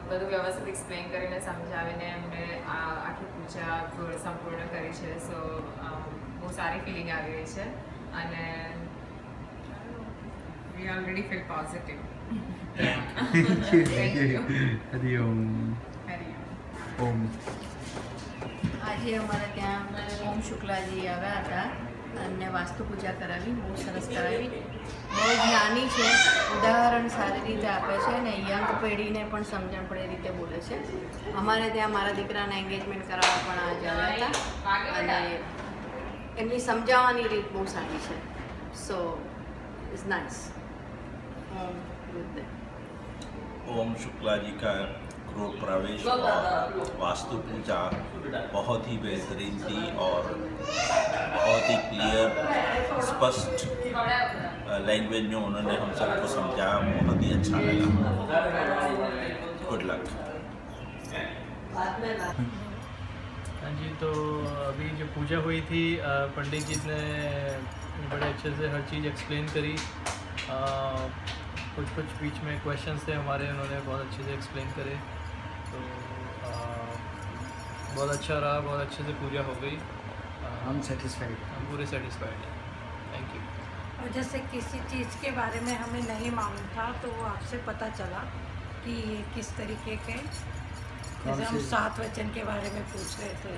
બધું વ્યવસ્થિત એક્સપ્લેન કરીને સમજાવીને એમને આખી પૂજા સંપૂર્ણ કરી છે. સો બહુ સારી ફિલિંગ આવી રહી છે અને we already feel positive. Hariom. Om. આજે અમારે ત્યાં ઓમ શુક્લાજી આવ્યા હતા અને વાસ્તુ પૂજા કરાવી, બહુ સરસ કરાવી. બહુ જ્ઞાની છે, ઉદાહરણ સારી રીતે આપે છે અને યંગ પેઢીને પણ સમજણ પડે રીતે બોલે છે. અમારે ત્યાં મારા દીકરાને એન્ગેજમેન્ટ કરાવવા પણ આજે આવ્યા હતા અને એમની સમજાવવાની રીત બહુ સારી છે. સો इज नाइस। ओम शुक्ला जी का गृह प्रवेश और वास्तु पूजा बहुत ही बेहतरीन थी और बहुत ही क्लियर स्पष्ट लैंग्वेज में उन्होंने हम सबको समझाया, बहुत ही अच्छा लगा। Good luck. हाँ जी, तो अभी जो पूजा हुई थी पंडित जी ने बड़े अच्छे से हर चीज़ एक्सप्लेन करी। कुछ बीच में क्वेश्चंस थे हमारे, उन्होंने बहुत अच्छे से एक्सप्लेन करे, तो बहुत अच्छा रहा, बहुत अच्छे से पूजा हो गई। हम सेटिस्फाइड, हम पूरे सेटिस्फाइड हैं। Thank you. और जैसे किसी चीज़ के बारे में हमें नहीं मालूम था तो वो आपसे पता चला कि ये किस तरीके के, जैसे हम 7 वचन के बारे में पूछ रहे थे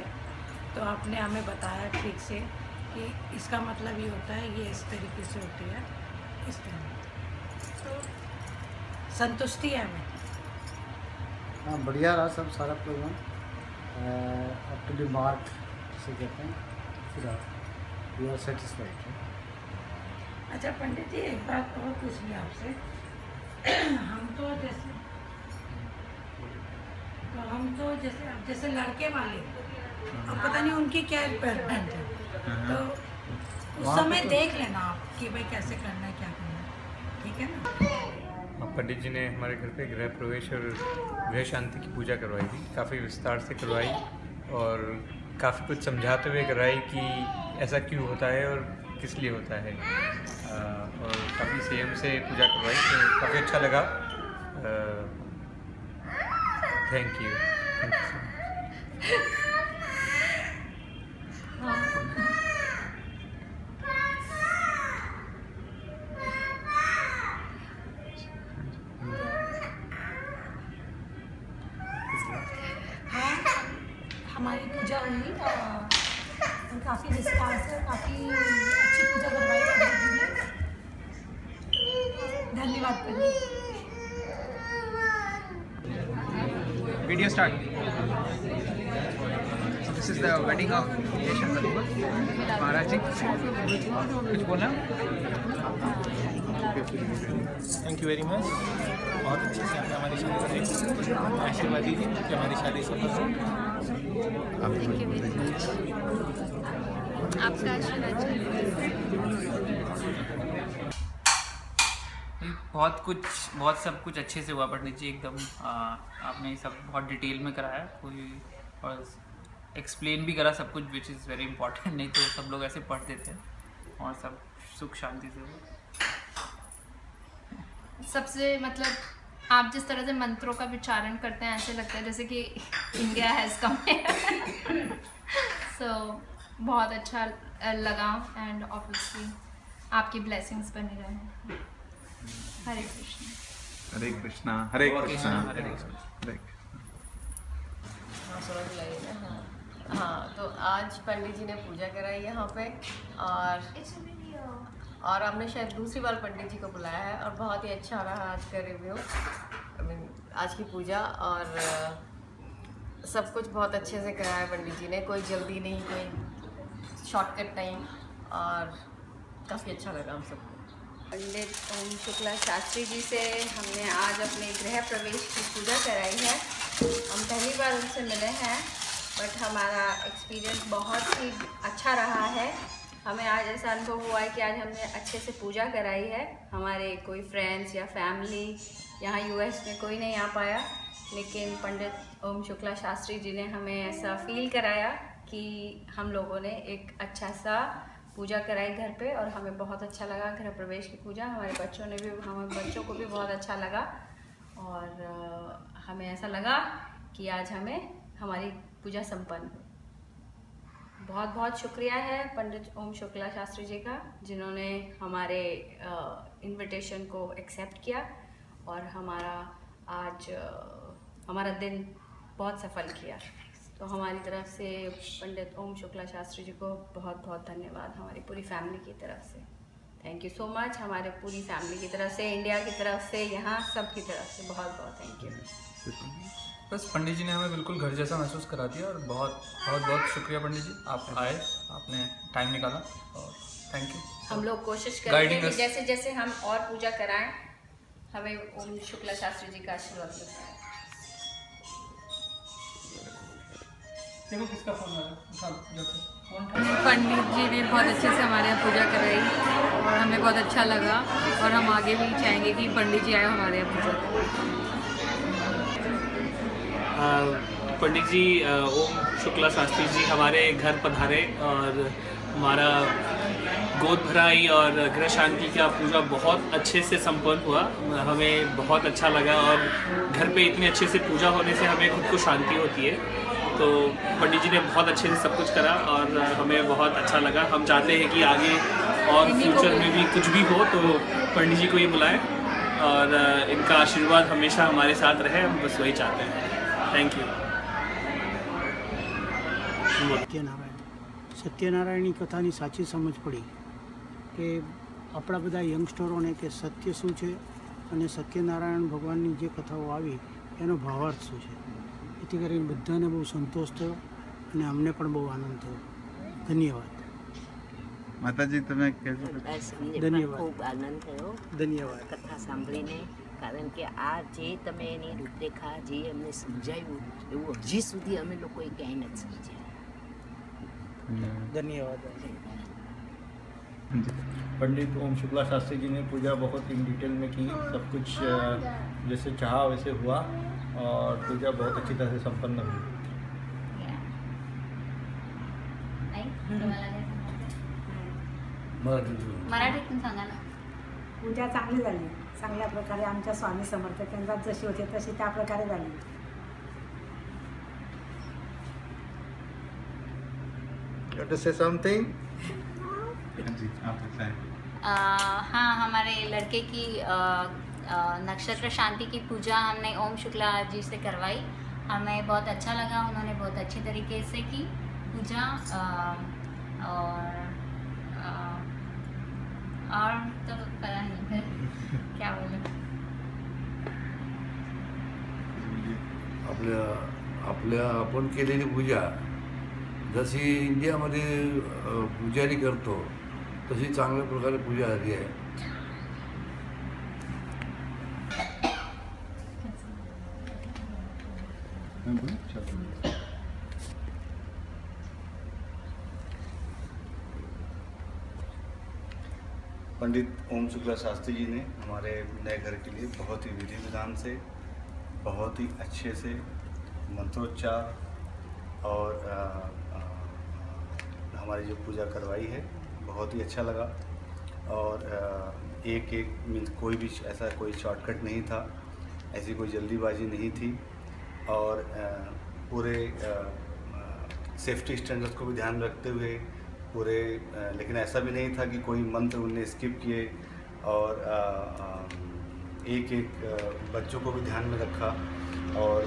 तो आपने हमें बताया ठीक से कि इसका मतलब ये होता है, ये इस तरीके से होती है, इस तरह। तो संतुष्टि है हमें। हाँ, बढ़िया रहा सब सारा program, up to the mark से कहते हैं, पूरा वी आर सेटिस्फाइड। अच्छा पंडित जी, एक बात और पूछनी आपसे। हम तो जैसे लड़के वाले, अब पता नहीं उनकी क्या रिक्वायरमेंट है, तो उस समय देख लेना आप कि भाई कैसे करना है, क्या करना है, ठीक है ना। पंडित जी ने हमारे घर पे गृह प्रवेश और गृह शांति की पूजा करवाई थी, काफ़ी विस्तार से करवाई और काफ़ी कुछ समझाते हुए करवाई कि ऐसा क्यों होता है और किस लिए होता है, और काफ़ी संयम से पूजा करवाई, तो काफ़ी अच्छा लगा। Thank you so much. हमारी पूजा हुई और काफ़ी विस्तार से काफ़ी अच्छी पूजा करवाई पंडित जी ने। धन्यवाद पंडित। Video start. So this is the wedding of Yeshan Kalima. Maharaj ji, कुछ बोलना? Thank you very much. बहुत अच्छे से आपने हमारी शादी करी, आशीर्वाद दीजिए कि हमारी शादी सफल हो। थैंक यू वेरी मच, आपका आशीर्वाद चाहिए। बहुत सब कुछ अच्छे से हुआ पंडित जी, एकदम आपने सब बहुत डिटेल में कराया, कोई और एक्सप्लेन भी करा सब कुछ, विच इज़ वेरी इंपॉर्टेंट, नहीं तो सब लोग ऐसे पढ़ देते हैं, और सब सुख शांति से हुआ। सबसे मतलब आप जिस तरह से मंत्रों का विचारण करते हैं, ऐसे लगता है जैसे कि इंडिया हैज़ कम सो बहुत अच्छा लगा, एंड ऑब्वियसली आपकी ब्लेसिंग्स बने रहे। हरे कृष्णा। हरे कृष्णा। हरे कृष्णा। हरे कृष्णा। हाँ, तो आज पंडित जी ने पूजा कराई यहाँ पे, और हमने शायद दूसरी बार पंडित जी को बुलाया है, और बहुत ही अच्छा रहा आज का रिव्यू, आज की पूजा, और सब कुछ बहुत अच्छे से कराया पंडित जी ने, कोई जल्दी नहीं, कोई शॉर्टकट नहीं, और काफ़ी अच्छा लगा हम सबको। पंडित ओम शुक्ला शास्त्री जी से हमने आज अपने गृह प्रवेश की पूजा कराई है। हम पहली बार उनसे मिले हैं, बट हमारा एक्सपीरियंस बहुत ही अच्छा रहा है। हमें आज ऐसा अनुभव हुआ है कि आज हमने अच्छे से पूजा कराई है। हमारे कोई फ्रेंड्स या फैमिली यहाँ यूएस में कोई नहीं आ पाया, लेकिन पंडित ओम शुक्ला शास्त्री जी ने हमें ऐसा फील कराया कि हम लोगों ने एक अच्छा सा पूजा कराई घर पे, और हमें बहुत अच्छा लगा गृह प्रवेश की पूजा। हमारे बच्चों को भी बहुत अच्छा लगा, और हमें ऐसा लगा कि आज हमें हमारी पूजा संपन्न हुई। बहुत बहुत शुक्रिया है पंडित ओम शुक्ला शास्त्री जी का, जिन्होंने हमारे इनविटेशन को एक्सेप्ट किया और हमारा दिन बहुत सफल किया। तो हमारी तरफ से पंडित ओम शुक्ला शास्त्री जी को बहुत बहुत धन्यवाद, हमारी पूरी फैमिली की तरफ से। थैंक यू सो मच, हमारे पूरी फैमिली की तरफ से, इंडिया की तरफ से, यहाँ सब की तरफ से बहुत बहुत थैंक यू। बस पंडित जी ने हमें बिल्कुल घर जैसा महसूस करा दिया, और बहुत बहुत बहुत शुक्रिया पंडित जी, आप आए, आपने टाइम निकाला, और थैंक यू। हम लोग कोशिश करेंगे कि जैसे जैसे हम और पूजा कराएं हमें ओम शुक्ला शास्त्री जी का आशीर्वाद मिलता है। देखो किसका फोन आ रहा है। पंडित जी ने बहुत अच्छे से हमारे यहाँ पूजा कराई और हमें बहुत अच्छा लगा और हम आगे भी चाहेंगे कि पंडित जी आए हमारे यहाँ पूजा करें। पंडित जी ओम शुक्ला शास्त्री जी हमारे घर पधारे और हमारा गोद भराई और गृह शांति का पूजा बहुत अच्छे से संपन्न हुआ। हमें बहुत अच्छा लगा और घर पे इतने अच्छे से पूजा होने से हमें खुद को शांति होती है। तो पंडित जी ने बहुत अच्छे से सब कुछ करा और हमें बहुत अच्छा लगा। हम चाहते हैं कि आगे और फ्यूचर में भी कुछ भी हो तो पंडित जी को ही बुलाएं और इनका आशीर्वाद हमेशा हमारे साथ रहे, हम बस वही चाहते हैं। Thank you. સત્યનારાયણની કથાની સાચી સમજ પડી કે આપણા બધા યંગસ્ટરોને કે સત્ય શું છે અને સત્યનારાયણ ભગવાનની જે કથાઓ આવી એનો ભાવાર્થ શું છે, એથી કરીને બધાને બહુ સંતોષ થયો અને અમને પણ બહુ આનંદ થયો. ધન્યવાદ. માતાજી તમે ધન્યવાદ. ખૂબ આનંદ થયો ધન્યવાદ કથા સાંભળીને, કારણ કે આ જે તમે એની રૂપરેખા જે અમને સમજાવ્યું એવું હજી સુધી અમે લોકોએ ક્યાંય નથી સમજ્યા. धन्यवाद. पंडित ओम शुक्ला शास्त्री जी ने पूजा बहुत इन डिटेल में की, सब कुछ जैसे चाहा वैसे हुआ और पूजा बहुत अच्छी तरह से संपन्न हुई. मराठीतून सांगा ना. पूजा चांगली झाली, चांगल्या प्रकारे आमच्या स्वामी समर्थ केंद्रात जशी होती तशी त्या प्रकारे झाली. You want to say something? हाँ, हमारे लड़के की नक्षत्र शांति की पूजा हमने ओम शुक्ला जी से करवाई. हमें बहुत अच्छा लगा, उन्होंने बहुत अच्छी तरीके से की पूजा. और तो पता नहीं फिर क्या बोलूं. आपल्या आपण केलेली पूजा जशी इंडियामध्ये पुजारी करतो तशी चांगल्या प्रकारे पूजा झाली आहे. पंडित ओम शुक्ला शास्त्री जी ने हमारे नए घर के लिए बहुत ही विधि विधान से, बहुत ही अच्छे से मंत्रोच्चार और हमारी जो पूजा करवाई है बहुत ही अच्छा लगा. और एक एक मीन्स कोई भी ऐसा कोई शॉर्टकट नहीं था, ऐसी कोई जल्दीबाजी नहीं थी और पूरे सेफ्टी स्टैंडर्ड्स को भी ध्यान रखते हुए पूरे, लेकिन ऐसा भी नहीं था कि कोई मंत्र उनने स्किप किए और एक एक बच्चों को भी ध्यान में रखा और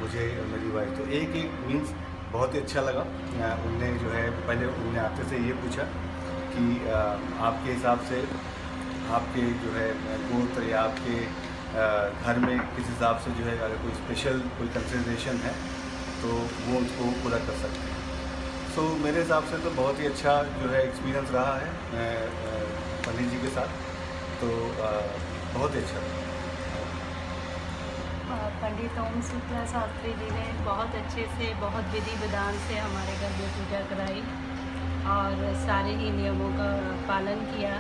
मुझे मेरी वाइफ तो एक एक मीन्स बहुत ही अच्छा लगा. उनने जो है पहले उन्होंने आपसे से ये पूछा कि आपके हिसाब से आपके जो है गोत्र या आपके घर में किस हिसाब से जो है अगर कोई स्पेशल कोई कंसिडरेशन है तो वो उसको पूरा कर सकते हैं. सो मेरे हिसाब से तो बहुत ही अच्छा जो है एक्सपीरियंस रहा है पंडित जी के साथ, तो बहुत ही अच्छा. पंडित ओम शुक्ला शास्त्री जी ने बहुत अच्छे से, बहुत विधि विधान से हमारे घर में पूजा कराई और सारे ही नियमों का पालन किया.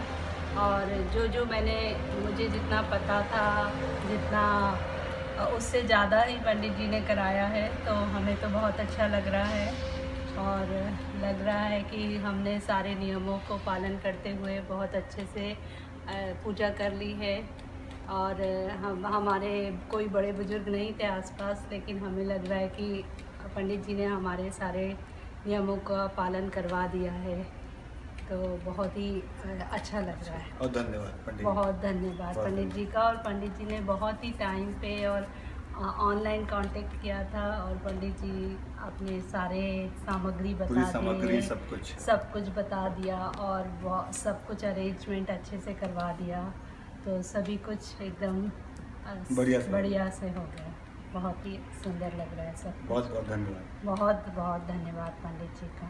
और जो मुझे जितना पता था, जितना उससे ज़्यादा ही पंडित जी ने कराया है, तो हमें तो बहुत अच्छा लग रहा है और लग रहा है कि हमने सारे नियमों को पालन करते हुए बहुत अच्छे से पूजा कर ली है. और हमारे कोई बड़े बुजुर्ग नहीं थे आसपास, लेकिन हमें लग रहा है कि पंडित जी ने हमारे सारे नियमों का पालन करवा दिया है, तो बहुत ही अच्छा लग रहा है. और धन्यवाद पंडित, बहुत धन्यवाद पंडित जी का. और पंडित जी ने बहुत ही टाइम पे और ऑनलाइन कांटेक्ट किया था और पंडित जी अपने सारे सामग्री बता दिए, सब कुछ बता दिया और सब कुछ अरेंजमेंट अच्छे से करवा दिया. तो सभी कुछ एकदम बढ़िया से हो गया. बहुत ही सुंदर लग रहा है सब. बहुत बहुत धन्यवाद. बहुत बहुत धन्यवाद पंडित जी का.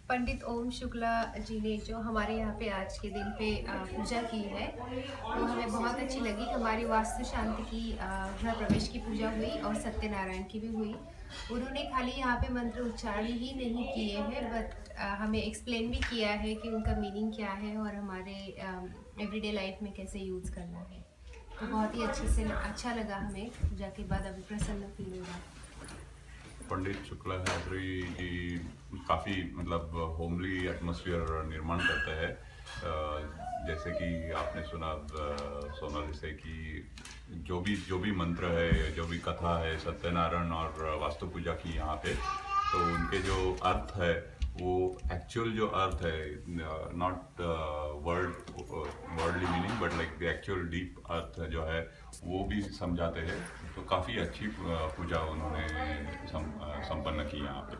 पंडित ओम शुक्ला जी ने जो हमारे यहाँ पे आज के दिन पे पूजा की है वो हमें बहुत अच्छी लगी। हमारी वास्तु शांति की गृह प्रवेश की पूजा हुई और सत्यनारायण की भी हुई। उन्होंने खाली यहाँ पे मंत्र उच्चारण ही नहीं किए हैं बट हमें एक्सप्लेन भी किया है कि उनका मीनिंग क्या है और हमारे एवरीडे लाइफ में कैसे यूज़ करना है। तो बहुत ही अच्छे से अच्छा लगा हमें पूजा के बाद, अभी प्रसन्न फील हो रहा है। पंडित शुक्ला शास्त्री जी काफ़ी मतलब होमली एटमॉस्फेयर निर्माण करते हैं। जैसे कि आपने सुना सोनाली से कि जो भी मंत्र है, जो भी कथा है सत्यनारायण और वास्तु पूजा की यहाँ पे, तो उनके जो अर्थ है वो एक्चुअल जो अर्थ है, not worldly meaning but like the actual deep अर्थ जो है वो भी समझाते हैं। तो काफ़ी अच्छी पूजा उन्होंने संपन्न की यहाँ पे।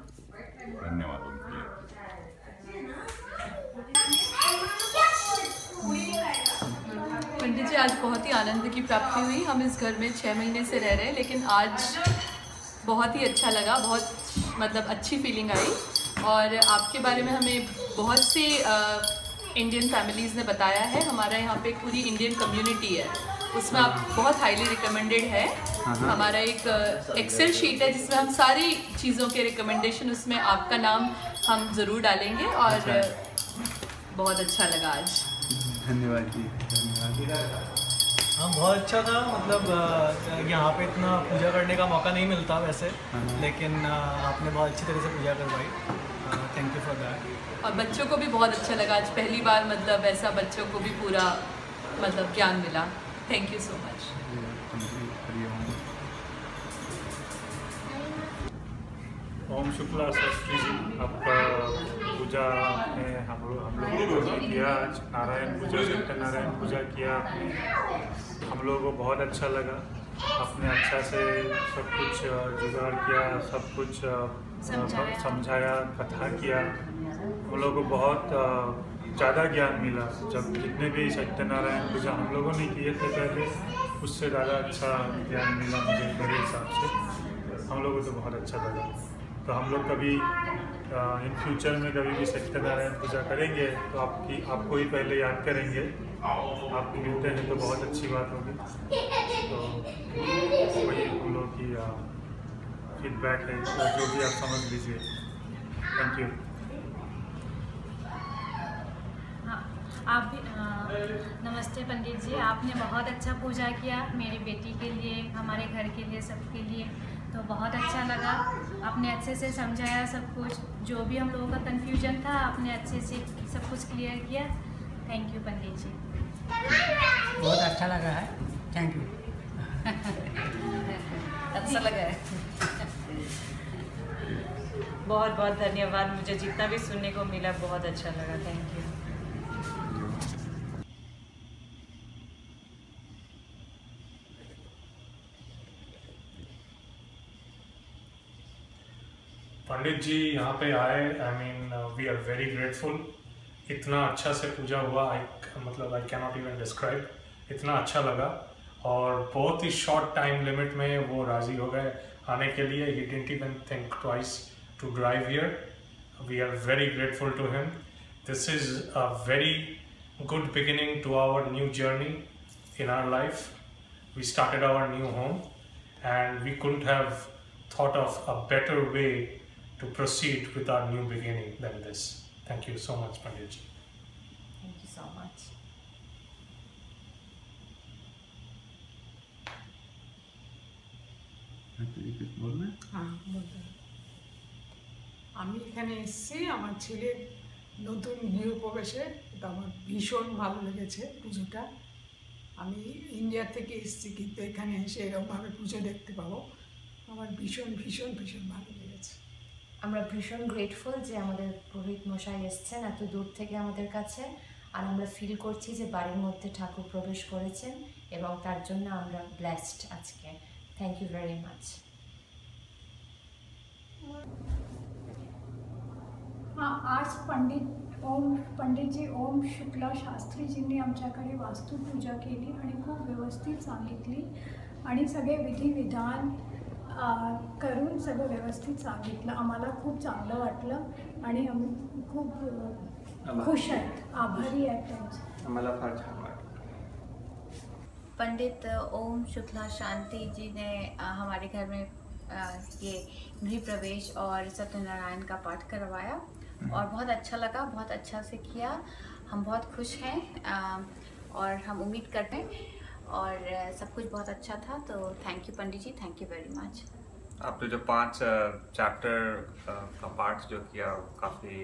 धन्यवाद उनके लिए। पंडित जी, आज बहुत ही आनंद की प्राप्ति हुई। हम इस घर में 6 महीने से रह रहे हैं, लेकिन आज बहुत ही अच्छा लगा, बहुत मतलब अच्छी फीलिंग आई। और आपके बारे में हमें बहुत सी इंडियन फैमिलीज़ ने बताया है। हमारा यहाँ पे पूरी इंडियन कम्युनिटी है, उसमें आप बहुत हाईली रिकमेंडेड है। हमारा एक एक्सेल शीट है जिसमें हम सारी चीज़ों के रिकमेंडेशन, उसमें आपका नाम हम ज़रूर डालेंगे। और बहुत अच्छा लगा आज। धन्यवाद जी, धन्यवाद। हाँ, बहुत अच्छा था। मतलब यहाँ पे इतना पूजा करने का मौका नहीं मिलता वैसे, लेकिन आपने बहुत अच्छी तरह से पूजा करवाई। Thank you for that. और बच्चों को भी बहुत अच्छा लगा आज, पहली बार मतलब ऐसा बच्चों को भी पूरा मतलब ज्ञान मिला। Thank you so much. Om Shukla Shastri ji, आपका पूजा में हम लोगों को किया आज, नारायण पूजा, सत्यनारायण पूजा किया आपने। हम लोगों को बहुत अच्छा लगा। आपने अच्छा से सब कुछ जुगाड़ किया, सब कुछ समझाया, कथा किया। हम लोगों को बहुत ज़्यादा ज्ञान मिला। जब जितने भी सत्यनारायण पूजा हम लोगों ने किए थे पहले, उससे ज़्यादा अच्छा ज्ञान मिला मुझे मेरे हिसाब से। हम लोगों को तो बहुत अच्छा लगा। तो हम लोग कभी इन फ्यूचर में कभी भी सत्यनारायण पूजा करेंगे तो आपको ही पहले याद करेंगे। आप मिलते हैं तो बहुत अच्छी बात होगी। तो वही हम लोग की फीडबैक है, तो जो भी आप समझ लीजिए। Thank you. हाँ, आप भी नमस्ते पंडित जी, आपने बहुत अच्छा पूजा किया मेरी बेटी के लिए, हमारे घर के लिए, सबके लिए। तो बहुत अच्छा लगा। आपने अच्छे से समझाया सब कुछ, जो भी हम लोगों का कन्फ्यूजन था आपने अच्छे से सब कुछ क्लियर किया। Thank you Pandit ji. बहुत अच्छा लगा है। Thank you. अच्छा लगा है। बहुत बहुत धन्यवाद। मुझे जितना भी सुनने को मिला बहुत अच्छा लगा। Thank you. पंडित जी यहाँ पे आए, I mean we are very grateful. इतना अच्छा से पूजा हुआ, I can not even describe. इतना अच्छा लगा और बहुत ही शॉर्ट टाइम लिमिट में वो राज़ी हो गए आने के लिए। He didn't even think twice to drive here. We are very grateful to him. This is a very good beginning to our new journey in our life. We started our new home and we couldn't have thought of a better way to proceed with our new beginning than this. Thank you so much, Pandit ji. Thank you so much. আমি এখানে এসেছি আমার ছেলের নতুন গৃহপ্রবেশে। এটা আমার ভীষণ ভালো লেগেছে পুজোটা। আমি ইন্ডিয়া থেকে এসেছি, কিন্তু এখানে এসে এরকমভাবে পুজো দেখতে পাবো আমার ভীষণ ভীষণ ভীষণ ভালো লেগেছে। আমরা ভীষণ গ্রেটফুল যে আমাদের পুরোহিত মশাই এসেছেন এত দূর থেকে আমাদের কাছে, আর আমরা ফিল করছি যে বাড়ির মধ্যে ঠাকুর প্রবেশ করেছেন এবং তার জন্য আমরা ব্লেসড আজকে। Thank you very much. हाँ, आज पंडित जी ओम शुक्ला शास्त्री जींनी आमच्याकडे वास्तुपूजा केली आणि खूप व्यवस्थित सांगितली आणि सगळे विधी विधान करून सगळं व्यवस्थित सांगितलं. आम्हाला खूप चांगलं वाटलं आणि आम्ही खूप खुश आहेत, आभारी आहेत त्यांचे. आम्हाला फार छान वाटलं. पंडित ओम शुक्ला शांति जी ने हमारे घर में ये गृह प्रवेश और सत्यनारायण का पाठ करवाया और बहुत अच्छा लगा, बहुत अच्छा से किया. हम बहुत खुश हैं और हम उम्मीद करते हैं और सब कुछ बहुत अच्छा था. तो thank you Pandit ji, thank you very much. आपने जो 5 चैप्टर का पाठ जो किया काफ़ी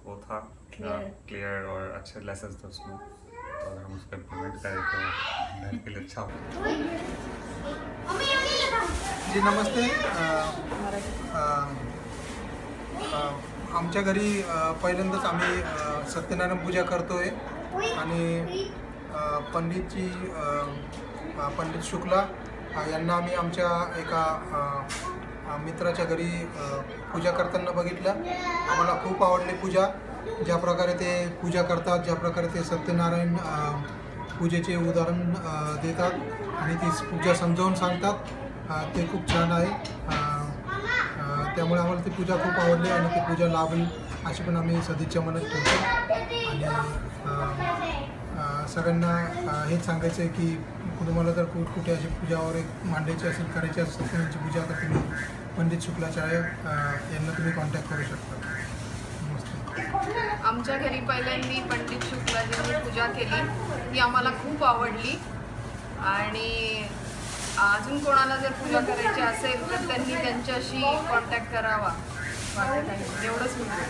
वो था क्लियर और अच्छे लेसन थे उसमें, और हम उसको इम्प्लीमेंट करें तो मेरे के लिए अच्छा होगा. जी नमस्ते. आमच्या घरी पहिल्यांदाच आम्ही सत्यनारायण पूजा करतोय आणि पंडितजी पंडित शुक्ला यांना आम्ही आमच्या एका मित्राच्या घरी पूजा करताना बघितलं. आम्हाला खूप आवडली पूजा, ज्या प्रकारे ते पूजा करतात, ज्या प्रकारे ते सत्यनारायण पूजेचे उदाहरण देतात आणि ती पूजा समजावून सांगतात, ते खूप छान आहे. त्यामुळे आम्हाला ती पूजा खूप आवडली आणि ती पूजा लाभेल अशी पण आम्ही सदिच्छा मनात ठेवतो. आणि सगळ्यांना हेच सांगायचं आहे की तुम्हाला जर कुठे अशी पूजा वगैरे मांडायची असेल, करायची असेल सत्यनारायणची पूजा, तर तुम्ही पंडित शुक्लाचार्य यांना तुम्ही कॉन्टॅक्ट करू शकता. आमच्या घरी पहिल्यांदा पंडित शुक्लाजींनी पूजा केली, ती आम्हाला खूप आवडली. आणि अजून कोणाला जर पूजा करायची असेल तर त्यांनी त्यांच्याशी कॉन्टॅक्ट करावा. एवढंच म्हणतो.